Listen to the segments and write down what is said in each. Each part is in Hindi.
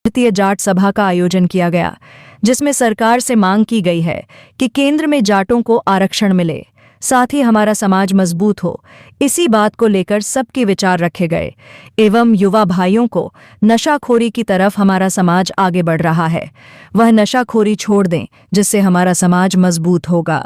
भारतीय जाट सभा का आयोजन किया गया, जिसमें सरकार से मांग की गई है कि केंद्र में जाटों को आरक्षण मिले, साथ ही हमारा समाज मजबूत हो। इसी बात को लेकर सबके विचार रखे गए एवं युवा भाइयों को नशाखोरी की तरफ हमारा समाज आगे बढ़ रहा है, वह नशाखोरी छोड़ दें, जिससे हमारा समाज मजबूत होगा।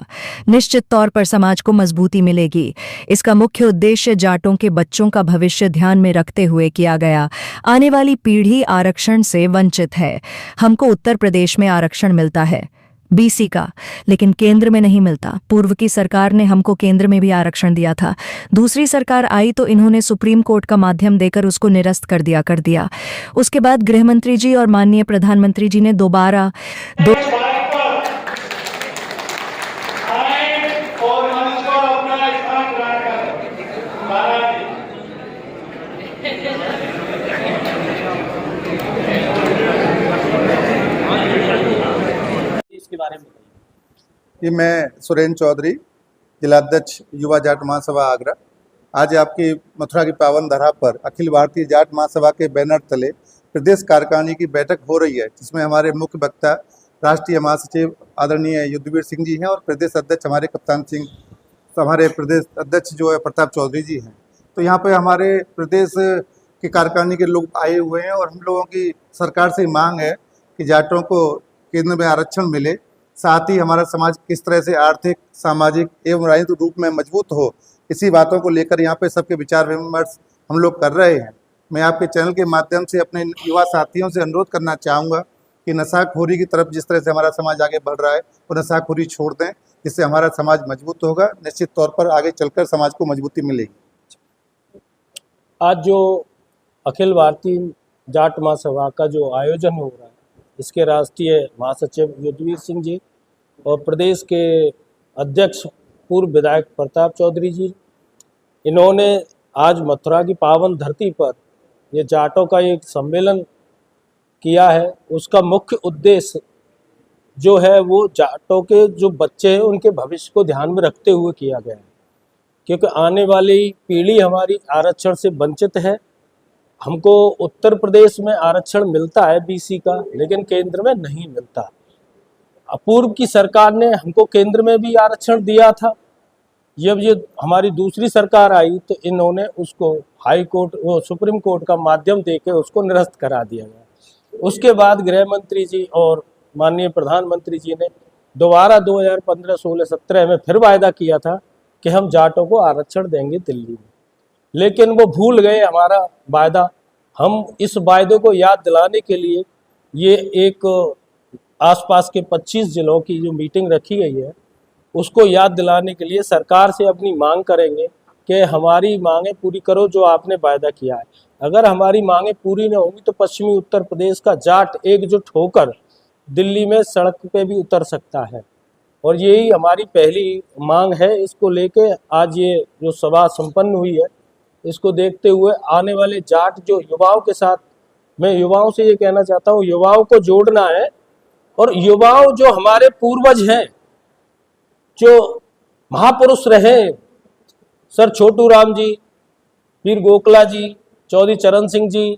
निश्चित तौर पर समाज को मजबूती मिलेगी। इसका मुख्य उद्देश्य जाटों के बच्चों का भविष्य ध्यान में रखते हुए किया गया। आने वाली पीढ़ी आरक्षण से वंचित है। हमको उत्तर प्रदेश में आरक्षण मिलता है बीसी का, लेकिन केंद्र में नहीं मिलता। पूर्व की सरकार ने हमको केंद्र में भी आरक्षण दिया था। दूसरी सरकार आई तो इन्होंने सुप्रीम कोर्ट का माध्यम देकर उसको निरस्त कर दिया। उसके बाद गृह मंत्री जी और माननीय प्रधानमंत्री जी ने दोबारा इसके बारे में ये मैं सुरेंद्र चौधरी, जिलाध्यक्ष युवा जाट महासभा आगरा। आज आपकी मथुरा की पावन धरा पर अखिल भारतीय जाट महासभा के बैनर तले प्रदेश कार्यकारिणी की बैठक हो रही है, जिसमें हमारे मुख्य वक्ता राष्ट्रीय महासचिव आदरणीय युद्धवीर सिंह जी हैं और प्रदेश अध्यक्ष हमारे कप्तान सिंह, हमारे प्रदेश अध्यक्ष जो है प्रताप चौधरी जी हैं। तो यहाँ पे हमारे प्रदेश के कार्यकारिणी के लोग आए हुए हैं और हम लोगों की सरकार से मांग है कि जाटों को केंद्र में आरक्षण मिले, साथ ही हमारा समाज किस तरह से आर्थिक, सामाजिक एवं राजनीतिक रूप में मजबूत हो। इसी बातों को लेकर यहाँ पे सबके विचार विमर्श हम लोग कर रहे हैं। मैं आपके चैनल के माध्यम से अपने युवा साथियों से अनुरोध करना चाहूँगा कि नशाखोरी की तरफ जिस तरह से हमारा समाज आगे बढ़ रहा है, वो नशाखोरी छोड़ दें, जिससे हमारा समाज मजबूत होगा। निश्चित तौर पर आगे चलकर समाज को मजबूती मिलेगी। आज जो अखिल भारतीय जाट महासभा का जो आयोजन हो रहा है, इसके राष्ट्रीय महासचिव युद्धवीर सिंह जी और प्रदेश के अध्यक्ष पूर्व विधायक प्रताप चौधरी जी, इन्होंने आज मथुरा की पावन धरती पर ये जाटों का एक सम्मेलन किया है। उसका मुख्य उद्देश्य जो है वो जाटों के जो बच्चे हैं उनके भविष्य को ध्यान में रखते हुए किया गया है, क्योंकि आने वाली पीढ़ी हमारी आरक्षण से वंचित है। हमको उत्तर प्रदेश में आरक्षण मिलता है बीसी का, लेकिन केंद्र में नहीं मिलता। पूर्व की सरकार ने हमको केंद्र में भी आरक्षण दिया था। जब ये हमारी दूसरी सरकार आई तो इन्होंने उसको हाई कोर्ट, वो सुप्रीम कोर्ट का माध्यम देके उसको निरस्त करा दिया गया। उसके बाद गृह मंत्री जी और माननीय प्रधानमंत्री जी ने दोबारा 2015, 16, 17 में फिर वायदा किया था कि हम जाटों को आरक्षण देंगे दिल्ली में, लेकिन वो भूल गए हमारा वायदा। हम इस वायदे को याद दिलाने के लिए ये एक आसपास के 25 जिलों की जो मीटिंग रखी गई है, उसको याद दिलाने के लिए सरकार से अपनी मांग करेंगे कि हमारी मांगें पूरी करो जो आपने वायदा किया है। अगर हमारी मांगें पूरी न होंगी तो पश्चिमी उत्तर प्रदेश का जाट एकजुट होकर दिल्ली में सड़क पे भी उतर सकता है, और यही हमारी पहली मांग है। इसको लेके आज ये जो सभा संपन्न हुई है, इसको देखते हुए आने वाले जाट जो युवाओं के साथ, मैं युवाओं से ये कहना चाहता हूँ, युवाओं को जोड़ना है। और युवाओं जो हमारे पूर्वज हैं, जो महापुरुष रहे, सर छोटू राम जी, वीर गोखला जी, चौधरी चरण सिंह जी,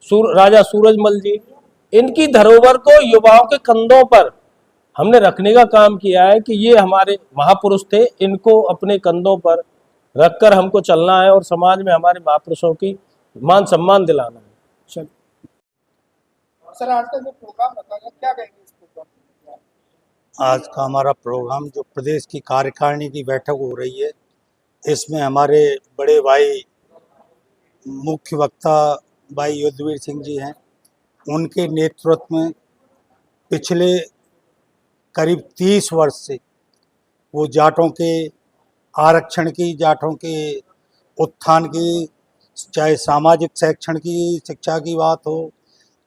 राजा सूरजमल जी, इनकी धरोहर को युवाओं के कंधों पर हमने रखने का काम किया है कि ये हमारे महापुरुष थे, इनको अपने कंधों पर रखकर हमको चलना है और समाज में हमारे महापुरुषों की मान सम्मान दिलाना है। सर, आज का जो प्रोग्राम बताया, क्या कहेंगे इस प्रोग्राम में? आज का हमारा प्रोग्राम जो प्रदेश की कार्यकारिणी की बैठक हो रही है, इसमें हमारे बड़े भाई मुख्य वक्ता भाई युद्धवीर सिंह जी हैं। उनके नेतृत्व में पिछले करीब 30 वर्ष से वो जाटों के आरक्षण की, जाटों के उत्थान की, चाहे सामाजिक शैक्षणिक की शिक्षा की बात हो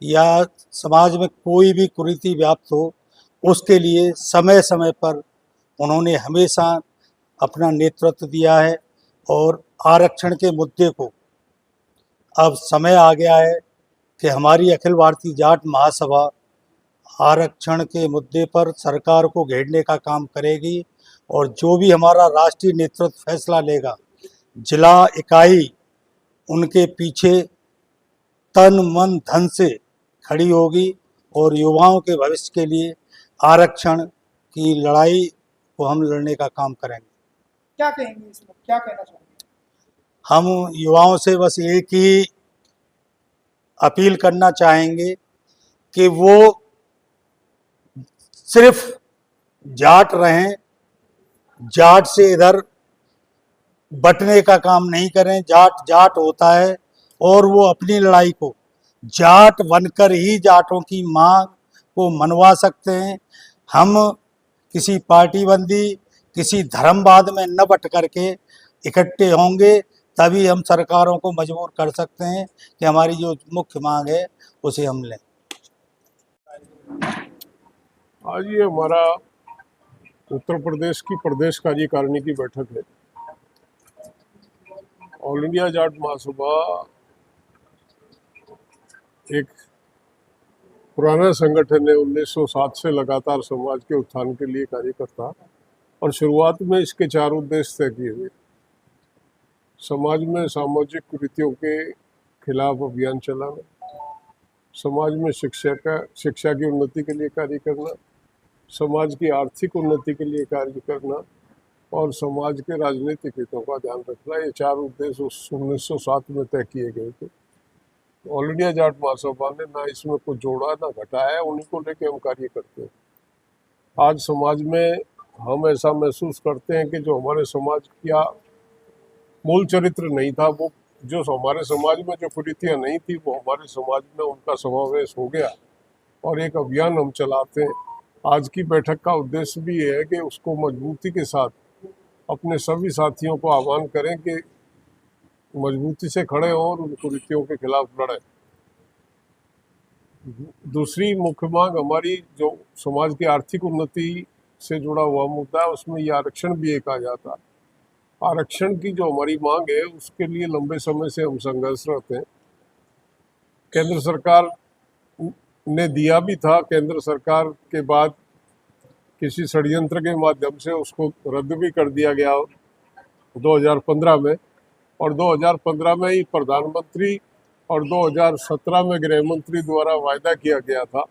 या समाज में कोई भी कुरीति व्याप्त हो, उसके लिए समय समय पर उन्होंने हमेशा अपना नेतृत्व दिया है। और आरक्षण के मुद्दे को अब समय आ गया है कि हमारी अखिल भारतीय जाट महासभा आरक्षण के मुद्दे पर सरकार को घेरने का काम करेगी, और जो भी हमारा राष्ट्रीय नेतृत्व फैसला लेगा, जिला इकाई उनके पीछे तन मन धन से खड़ी होगी और युवाओं के भविष्य के लिए आरक्षण की लड़ाई को हम लड़ने का काम करेंगे। क्या कहेंगे इसमें, क्या कहना चाहेंगे? हम युवाओं से बस एक ही अपील करना चाहेंगे कि वो सिर्फ जाट रहें, जाट से इधर बटने का काम नहीं करें। जाट जाट होता है और वो अपनी लड़ाई को जाट बनकर ही जाटों की मांग को मनवा सकते हैं। हम किसी पार्टीबंदी, किसी धर्मवाद में न बट करके इकट्ठे होंगे, तभी हम सरकारों को मजबूर कर सकते हैं कि हमारी जो मुख्य मांग है उसे हम लें। आज ये हमारा उत्तर प्रदेश की प्रदेश कार्यकारिणी की बैठक है। ऑल इंडिया जाट महासभा एक पुराना संगठन है, 1907 से लगातार समाज के उत्थान के लिए कार्य करता, और शुरुआत में इसके 4 उद्देश्य तय किए हुए। समाज में सामाजिक कुरीतियों के खिलाफ अभियान चलाना, समाज में शिक्षा की उन्नति के लिए कार्य करना, समाज की आर्थिक उन्नति के लिए कार्य करना और समाज के राजनीतिक हितों का ध्यान रखना। ये 4 उद्देश्य 1907 में तय किए गए थे। ऑल इंडिया जाट महासभा ने ना इसमें कुछ जोड़ा ना घटाया, उन्हीं को लेके हम कार्य करते हैं। आज समाज में हम ऐसा महसूस करते हैं कि जो हमारे समाज का मूल चरित्र नहीं था, वो जो हमारे समाज में जो कुरीतियाँ नहीं थी, वो हमारे समाज में उनका समावेश हो गया और एक अभियान हम चलाते हैं। आज की बैठक का उद्देश्य भी ये है कि उसको मजबूती के साथ अपने सभी साथियों को आह्वान करें कि मजबूती से खड़े हों और उन कुरीतियों के खिलाफ लड़ें। दूसरी मुख्य मांग हमारी जो समाज की आर्थिक उन्नति से जुड़ा हुआ मुद्दा है, उसमें ये आरक्षण भी एक आ जाता है। आरक्षण की जो हमारी मांग है, उसके लिए लंबे समय से हम संघर्षरत हैं। केंद्र सरकार ने दिया भी था, केंद्र सरकार के बाद किसी षड्यंत्र के माध्यम से उसको रद्द भी कर दिया गया 2015 में, और 2015 में ही प्रधानमंत्री और 2017 में गृह मंत्री द्वारा वायदा किया गया था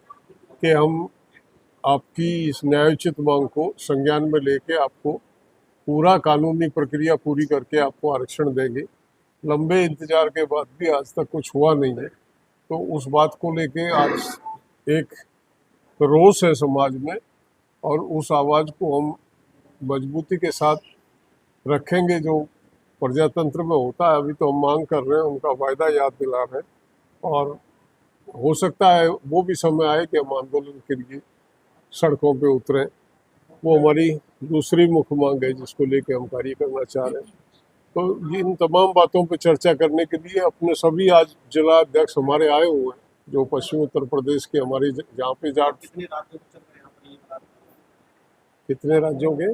कि हम आपकी इस न्यायोचित मांग को संज्ञान में लेके आपको पूरा कानूनी प्रक्रिया पूरी करके आपको आरक्षण देंगे। लंबे इंतजार के बाद भी आज तक कुछ हुआ नहीं है, तो उस बात को लेके आज एक रोष है समाज में, और उस आवाज़ को हम मजबूती के साथ रखेंगे। जो प्रजातंत्र में होता है, अभी तो हम मांग कर रहे हैं, उनका वायदा याद दिला रहे हैं, और हो सकता है वो भी समय आए कि हम आंदोलन के लिए सड़कों पे उतरें। वो हमारी दूसरी मुख्य मांग है जिसको लेके हम कार्य करना चाह रहे हैं। तो इन तमाम बातों पर चर्चा करने के लिए अपने सभी आज जिला अध्यक्ष हमारे आए हुए हैं, जो पश्चिम उत्तर प्रदेश के हमारे जहाँ पे जाट कितने राज्यों के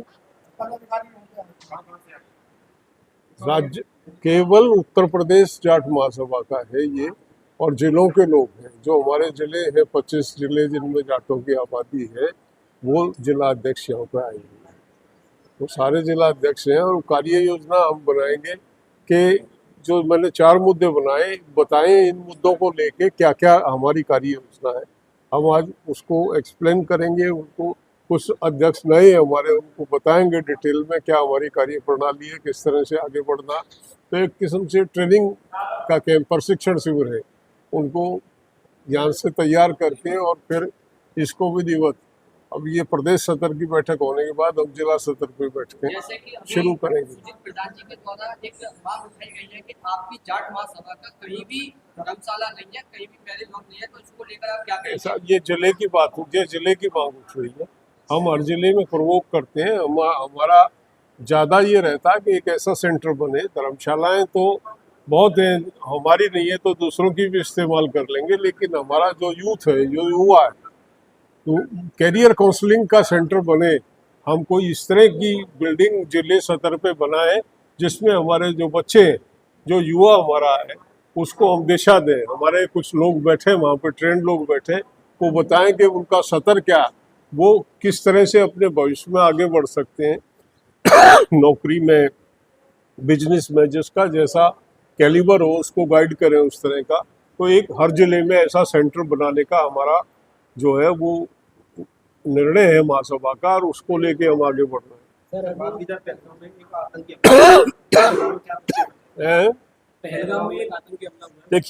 राज्य, केवल उत्तर प्रदेश जाट महासभा का है ये, और जिलों के लोग हैं। जो हमारे जिले हैं 25 जिले जिनमें जाटों की आबादी है, वो जिला अध्यक्ष यहाँ पर आए हैं। तो सारे जिला अध्यक्ष हैं, और कार्य योजना हम बनाएंगे कि जो मैंने 4 मुद्दे बनाए, बताएं इन मुद्दों को लेके क्या क्या हमारी कार्य योजना है। हम आज उसको एक्सप्लेन करेंगे। उनको कुछ अध्यक्ष नए हैं हमारे, उनको बताएंगे डिटेल में क्या हमारी कार्य प्रणाली है, किस तरह से आगे बढ़ना। तो एक किस्म से ट्रेनिंग का कैंप, प्रशिक्षण शिविर है, उनको यहाँ से तैयार करके और फिर इसको विधिवत, अब ये प्रदेश सत्र की बैठक होने के बाद हम जिला सत्र पे बैठकें शुरू करेंगे। प्रधान जी के द्वारा एक मांग उठाई गई है कि आपकी जाट महासभा का कहीं भी धर्मशाला नहीं है, कहीं भी पहले लोग नहीं है, तो इसको लेकर आप क्या कहेंगे? ऐसा ये जिले की बात, ये जिले की मांग उठ रही है। हम हर जिले में प्रवोक करते हैं। हमारा ज़्यादा ये रहता है कि एक ऐसा सेंटर बने। धर्मशालाएँ तो बहुत हैं, हमारी नहीं है तो दूसरों की भी इस्तेमाल कर लेंगे, लेकिन हमारा जो यूथ है, जो युवा है, तो कैरियर काउंसलिंग का सेंटर बने। हम कोई इस तरह की बिल्डिंग जिले सतर पे बनाए जिसमें हमारे जो बच्चे हैं, जो युवा हमारा है, उसको हम दिशा दें। हमारे कुछ लोग बैठे वहाँ पे, ट्रेंड लोग बैठे, वो बताएं कि उनका सतर क्या, वो किस तरह से अपने भविष्य में आगे बढ़ सकते हैं नौकरी में, बिजनेस में, जिसका जैसा कैलिबर हो उसको गाइड करें उस तरह का। तो एक हर जिले में ऐसा सेंटर बनाने का हमारा जो है वो निर्णय है महासभा का, और उसको लेके हम आगे बढ़ रहे हैं। पहलगाम में एक आतंकी हमला हुआ है। देखिए